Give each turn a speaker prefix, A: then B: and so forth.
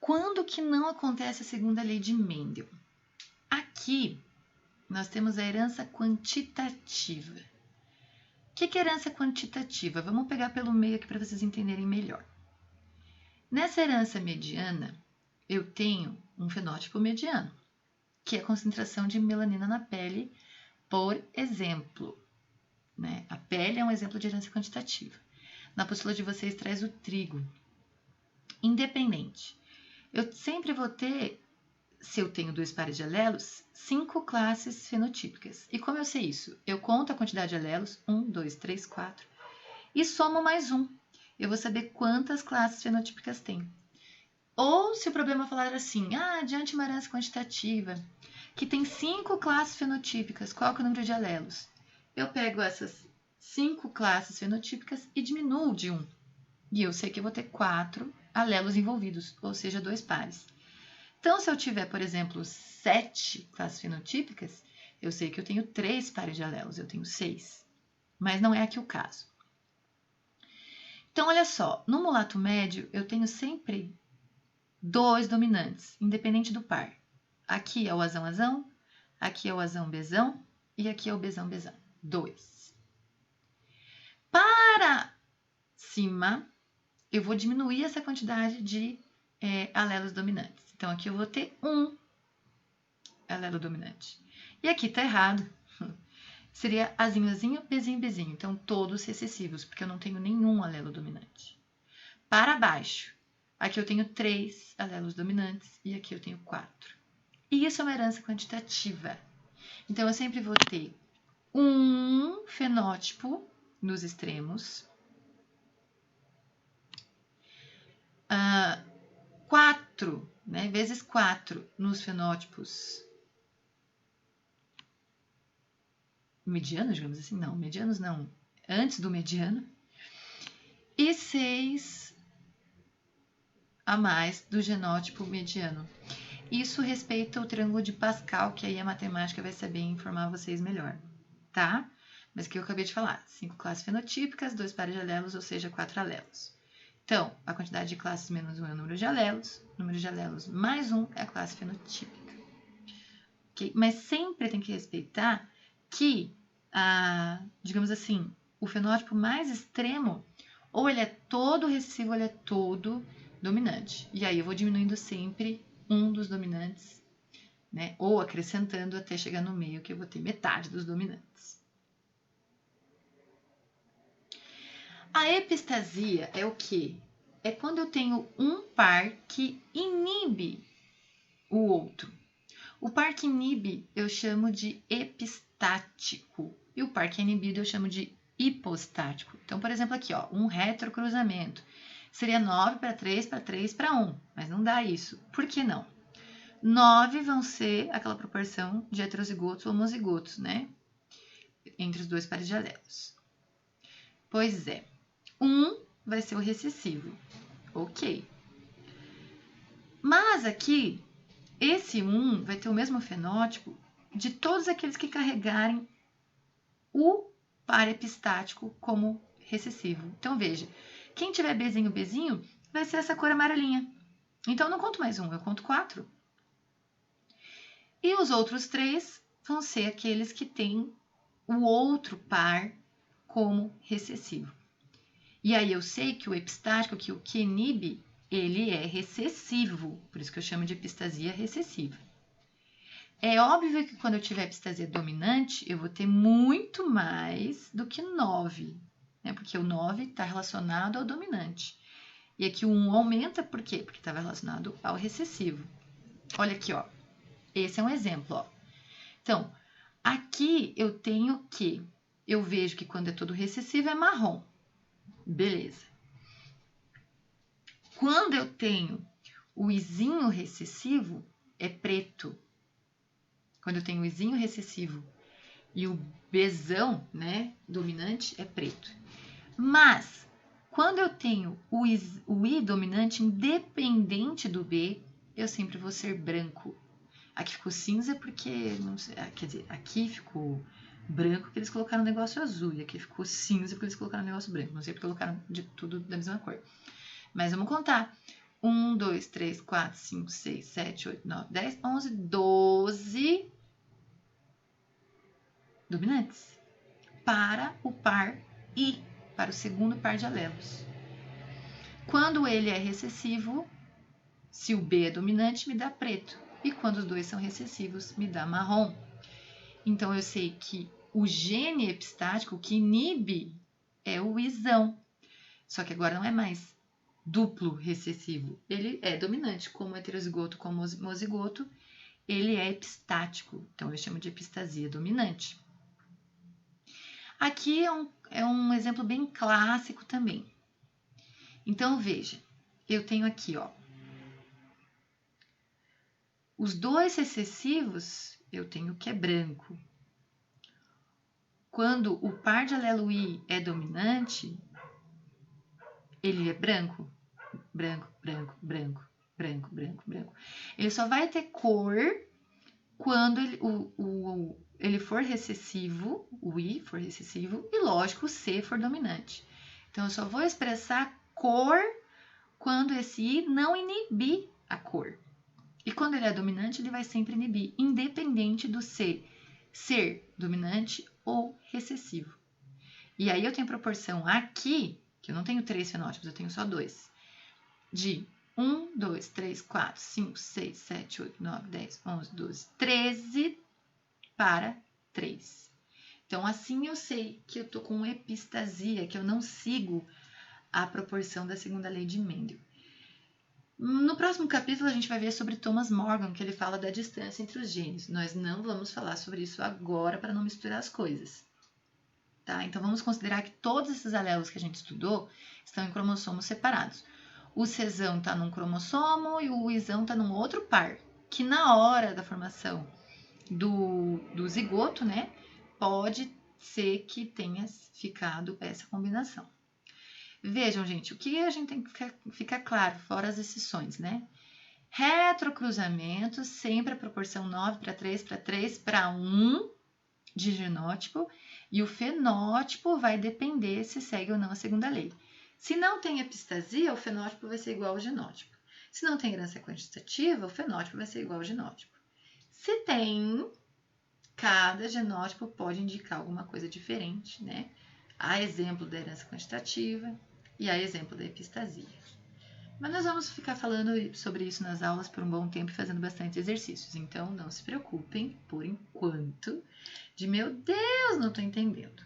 A: Quando que não acontece a segunda lei de Mendel? Aqui, nós temos a herança quantitativa. O que é herança quantitativa? Vamos pegar pelo meio aqui para vocês entenderem melhor. Nessa herança mediana, eu tenho um fenótipo mediano, que é a concentração de melanina na pele, por exemplo. Né? A pele é um exemplo de herança quantitativa. Na apostila de vocês traz o trigo. Independente. Eu sempre vou ter, se eu tenho 2 pares de alelos, 5 classes fenotípicas. E como eu sei isso? Eu conto a quantidade de alelos, 1, 2, 3, 4, e somo mais 1. Eu vou saber quantas classes fenotípicas tem. Ou se o problema falar assim, diante de uma herança quantitativa, que tem 5 classes fenotípicas, qual que é o número de alelos? Eu pego essas 5 classes fenotípicas e diminuo de 1. E eu sei que eu vou ter 4 alelos envolvidos, ou seja, 2 pares. Então, se eu tiver, por exemplo, 7 classes fenotípicas, eu sei que eu tenho 3 pares de alelos, eu tenho 6. Mas não é aqui o caso. Então, olha só, no mulato médio, eu tenho sempre 2 dominantes, independente do par. Aqui é o azão-azão, aqui é o azão-bezão e aqui é o bezão-bezão. 2. Para cima, eu vou diminuir essa quantidade de alelos dominantes. Então, aqui eu vou ter 1 alelo dominante. E aqui está errado. Seria azinho, azinho, bezinho, bezinho. Então, todos recessivos, porque eu não tenho nenhum alelo dominante. Para baixo, aqui eu tenho 3 alelos dominantes e aqui eu tenho 4. E isso é uma herança quantitativa. Então, eu sempre vou ter um fenótipo nos extremos, 4, né, vezes 4 nos fenótipos medianos, digamos assim. Não, medianos não, antes do mediano. E 6 a mais do genótipo mediano. Isso respeita o triângulo de Pascal, que aí a matemática vai saber informar vocês melhor, tá? Mas que eu acabei de falar, 5 classes fenotípicas, 2 pares de alelos, ou seja, 4 alelos. Então, a quantidade de classes menos 1 é o número de alelos mais 1 é a classe fenotípica. Okay? Mas sempre tem que respeitar que, digamos assim, o fenótipo mais extremo, ou ele é todo recessivo, ou ele é todo dominante. E aí eu vou diminuindo sempre um dos dominantes, né? Ou acrescentando até chegar no meio, que eu vou ter metade dos dominantes. A epistasia é o quê? É quando eu tenho um par que inibe o outro. O par que inibe eu chamo de epistático. E o par que é inibido eu chamo de hipostático. Então, por exemplo, aqui, ó, um retrocruzamento. Seria 9 para 3 para 3 para 1. Mas não dá isso. Por que não? 9 vão ser aquela proporção de heterozigotos ou homozigotos, né? Entre os 2 pares de alelos. Pois é. 1 vai ser o recessivo. Ok. Mas aqui, esse 1 vai ter o mesmo fenótipo de todos aqueles que carregarem o par epistático como recessivo. Então, veja, quem tiver Bzinho, Bzinho, vai ser essa cor amarelinha. Então, eu não conto mais 1, eu conto 4. E os outros 3 vão ser aqueles que têm o outro par como recessivo. E aí eu sei que o epistático, que o que inibe, ele é recessivo. Por isso que eu chamo de epistasia recessiva. É óbvio que quando eu tiver epistasia dominante, eu vou ter muito mais do que 9. Né? Porque o 9 está relacionado ao dominante. E aqui o 1 aumenta, por quê? Porque estava relacionado ao recessivo. Olha aqui, ó. Esse é um exemplo, ó. Então, aqui eu tenho que, eu vejo que quando é todo recessivo é marrom. Beleza. Quando eu tenho o izinho recessivo, é preto. Quando eu tenho o izinho recessivo e o Bzão, né, dominante, é preto. Mas, quando eu tenho o I dominante, independente do B, eu sempre vou ser branco. Aqui ficou cinza porque, não sei, quer dizer, aqui ficou branco porque eles colocaram um negócio azul. E aqui ficou cinza porque eles colocaram um negócio branco. Não sei porque colocaram de tudo da mesma cor. Mas vamos contar. 1, 2, 3, 4, 5, 6, 7, 8, 9, 10, 11, 12 dominantes para o par I, para o segundo par de alelos. Quando ele é recessivo, se o B é dominante, me dá preto. E quando os dois são recessivos, me dá marrom. Então, eu sei que o gene epistático que inibe é o Izão. Só que agora não é mais duplo recessivo. Ele é dominante, como heterozigoto, como homozigoto. Ele é epistático. Então, eu chamo de epistasia dominante. Aqui é um exemplo bem clássico também. Então, veja. Eu tenho aqui, ó, os dois recessivos, eu tenho que é branco. Quando o par de alelo I é dominante, ele é branco. Branco, branco, branco, branco, branco, branco. Ele só vai ter cor quando ele for recessivo, o I for recessivo, e lógico, o C for dominante. Então, eu só vou expressar cor quando esse I não inibir a cor. E quando ele é dominante, ele vai sempre inibir, independente do C ser dominante ou recessivo. E aí eu tenho proporção aqui, que eu não tenho 3 fenótipos, eu tenho só 2, de 1, 2, 3, 4, 5, 6, 7, 8, 9, 10, 11, 12, 13 para 3. Então, assim eu sei que eu estou com epistasia, que eu não sigo a proporção da segunda lei de Mendel. No próximo capítulo, a gente vai ver sobre Thomas Morgan, que ele fala da distância entre os genes. Nós não vamos falar sobre isso agora para não misturar as coisas. Tá? Então, vamos considerar que todos esses alelos que a gente estudou estão em cromossomos separados. O Czão está num cromossomo e o Izão está num outro par, que na hora da formação do zigoto, né, pode ser que tenha ficado essa combinação. Vejam, gente, o que a gente tem que ficar claro, fora as exceções, né? Retrocruzamento, sempre a proporção 9 para 3 para 3 para 1 de genótipo, e o fenótipo vai depender se segue ou não a segunda lei. Se não tem epistasia, o fenótipo vai ser igual ao genótipo. Se não tem herança quantitativa, o fenótipo vai ser igual ao genótipo. Se tem, cada genótipo pode indicar alguma coisa diferente, né? Há exemplo da herança quantitativa e há exemplo da epistasia. Mas nós vamos ficar falando sobre isso nas aulas por um bom tempo e fazendo bastante exercícios. Então, não se preocupem, por enquanto, de meu Deus, não estou entendendo.